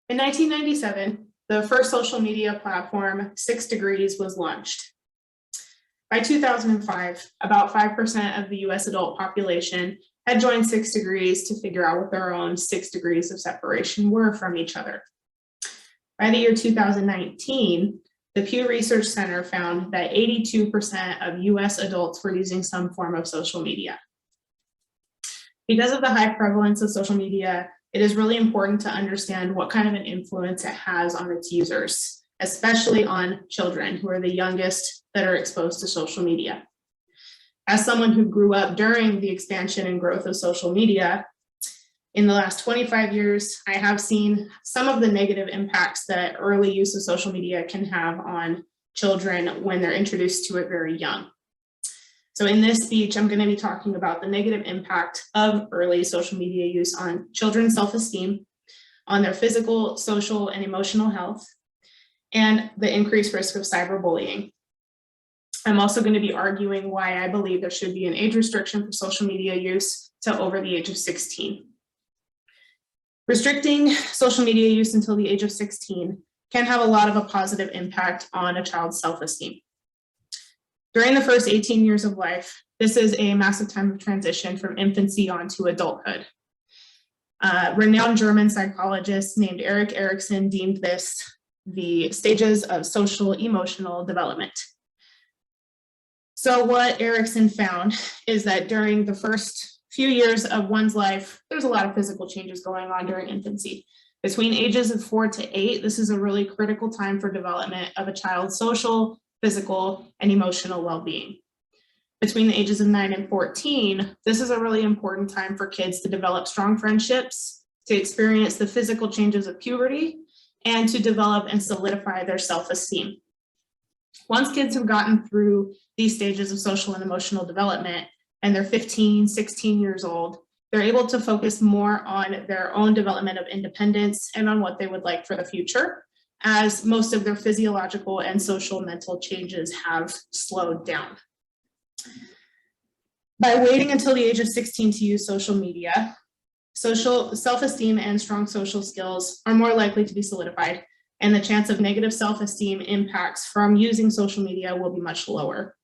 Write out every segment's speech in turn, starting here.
In 1997, the first social media platform, 6 Degrees, was launched. By 2005, about 5% of the US adult population had joined 6 Degrees to figure out what their own 6 degrees of separation were from each other. By the year 2019, the Pew Research Center found that 82% of US adults were using some form of social media. Because of the high prevalence of social media, it is really important to understand what kind of an influence it has on its users, especially on children, who are the youngest that are exposed to social media. As someone who grew up during the expansion and growth of social media, in the last 25 years, I have seen some of the negative impacts that early use of social media can have on children when they're introduced to it very young. So in this speech, I'm going to be talking about the negative impact of early social media use on children's self-esteem, on their physical, social, and emotional health, and the increased risk of cyberbullying. I'm also going to be arguing why I believe there should be an age restriction for social media use to over the age of 16. Restricting social media use until the age of 16 can have a lot of a positive impact on a child's self-esteem. During the first 18 years of life, this is a massive time of transition from infancy on to adulthood. Renowned German psychologist named Erik Erikson deemed this the stages of social emotional development. So what Erikson found is that during the first few years of one's life, there's a lot of physical changes going on during infancy. Between ages of 4 to 8, this is a really critical time for development of a child's social, physical, and emotional well-being. Between the ages of 9 and 14, this is a really important time for kids to develop strong friendships, to experience the physical changes of puberty, and to develop and solidify their self-esteem. Once kids have gotten through these stages of social and emotional development, and they're 15, 16 years old, they're able to focus more on their own development of independence and on what they would like for the future, as most of their physiological and social mental changes have slowed down. By waiting until the age of 16 to use social media, social self-esteem and strong social skills are more likely to be solidified, and the chance of negative self-esteem impacts from using social media will be much lower.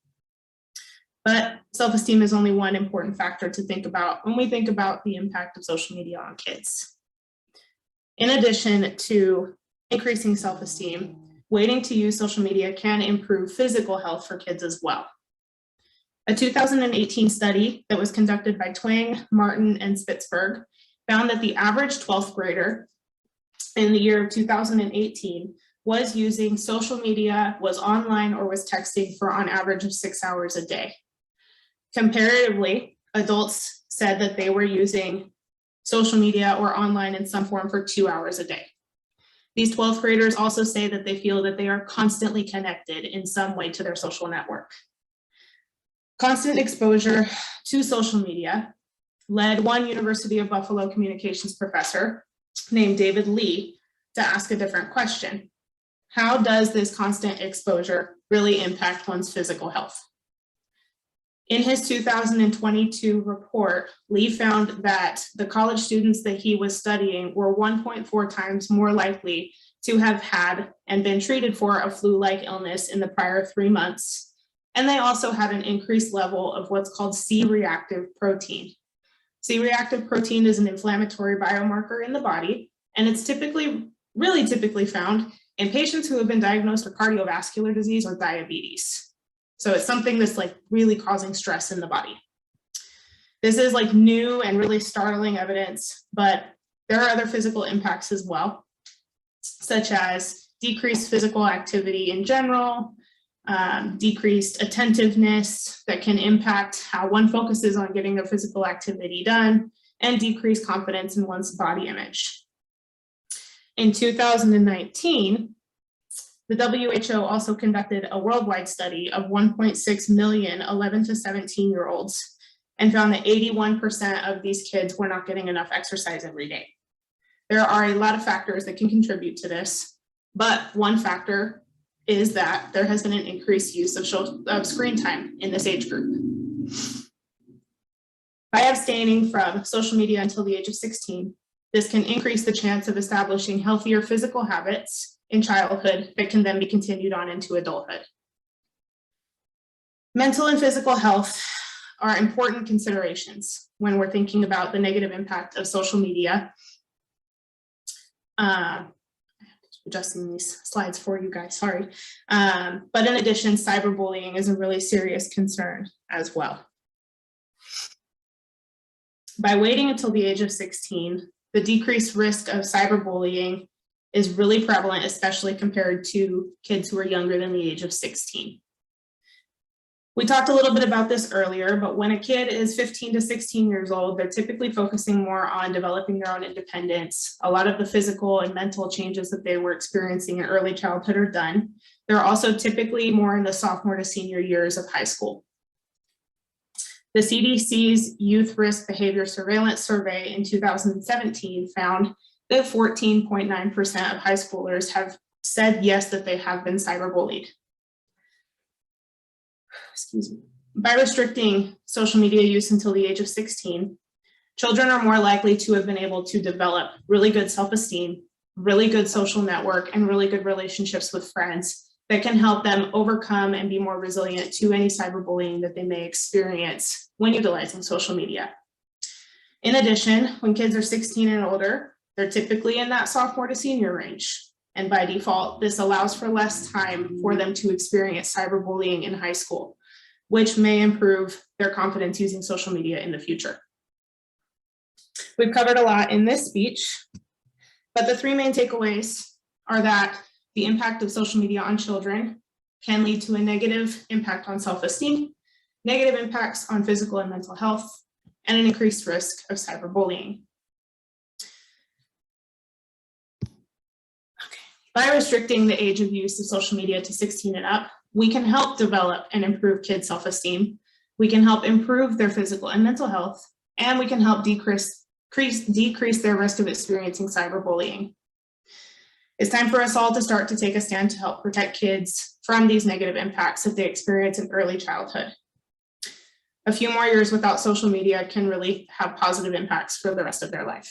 But self-esteem is only one important factor to think about when we think about the impact of social media on kids. In addition to increasing self-esteem, waiting to use social media can improve physical health for kids as well. A 2018 study that was conducted by Twang, Martin, and Spitzberg found that the average 12th grader in the year of 2018 was using social media, was online, or was texting for on average of 6 hours a day. Comparatively, adults said that they were using social media or online in some form for 2 hours a day. These 12th graders also say that they feel that they are constantly connected in some way to their social network. Constant exposure to social media led one University of Buffalo communications professor named David Lee to ask a different question. How does this constant exposure really impact one's physical health? In his 2022 report, Lee found that the college students that he was studying were 1.4 times more likely to have had and been treated for a flu-like illness in the prior 3 months. And they also had an increased level of what's called C-reactive protein. C-reactive protein is an inflammatory biomarker in the body, and it's really typically found in patients who have been diagnosed with cardiovascular disease or diabetes. So it's something that's like really causing stress in the body. This is like new and really startling evidence, but there are other physical impacts as well, such as decreased physical activity in general, decreased attentiveness that can impact how one focuses on getting their physical activity done, and decreased confidence in one's body image. In 2019, the WHO also conducted a worldwide study of 1.6 million 11 to 17-year-olds and found that 81% of these kids were not getting enough exercise every day. There are a lot of factors that can contribute to this, but one factor is that there has been an increased use of screen time in this age group. By abstaining from social media until the age of 16, This can increase the chance of establishing healthier physical habits in childhood that can then be continued on into adulthood. Mental and physical health are important considerations when we're thinking about the negative impact of social media. Adjusting these slides for you guys, sorry. But in addition, cyberbullying is a really serious concern as well. By waiting until the age of 16, the decreased risk of cyberbullying is really prevalent, especially compared to kids who are younger than the age of 16. We talked a little bit about this earlier, but when a kid is 15 to 16 years old, they're typically focusing more on developing their own independence. A lot of the physical and mental changes that they were experiencing in early childhood are done. They're also typically more in the sophomore to senior years of high school. The CDC's Youth Risk Behavior Surveillance Survey in 2017 found that 14.9% of high schoolers have said yes, that they have been cyberbullied. Excuse me. By restricting social media use until the age of 16, children are more likely to have been able to develop really good self-esteem, really good social network, and really good relationships with friends that can help them overcome and be more resilient to any cyberbullying that they may experience when utilizing social media. In addition, when kids are 16 and older, they're typically in that sophomore to senior range. And by default, this allows for less time for them to experience cyberbullying in high school, which may improve their confidence using social media in the future. We've covered a lot in this speech, but the three main takeaways are that the impact of social media on children can lead to a negative impact on self-esteem, negative impacts on physical and mental health, and an increased risk of cyberbullying. By restricting the age of use of social media to 16 and up, we can help develop and improve kids' self-esteem. We can help improve their physical and mental health, and we can help decrease their risk of experiencing cyberbullying. It's time for us all to start to take a stand to help protect kids from these negative impacts that they experience in early childhood. A few more years without social media can really have positive impacts for the rest of their life.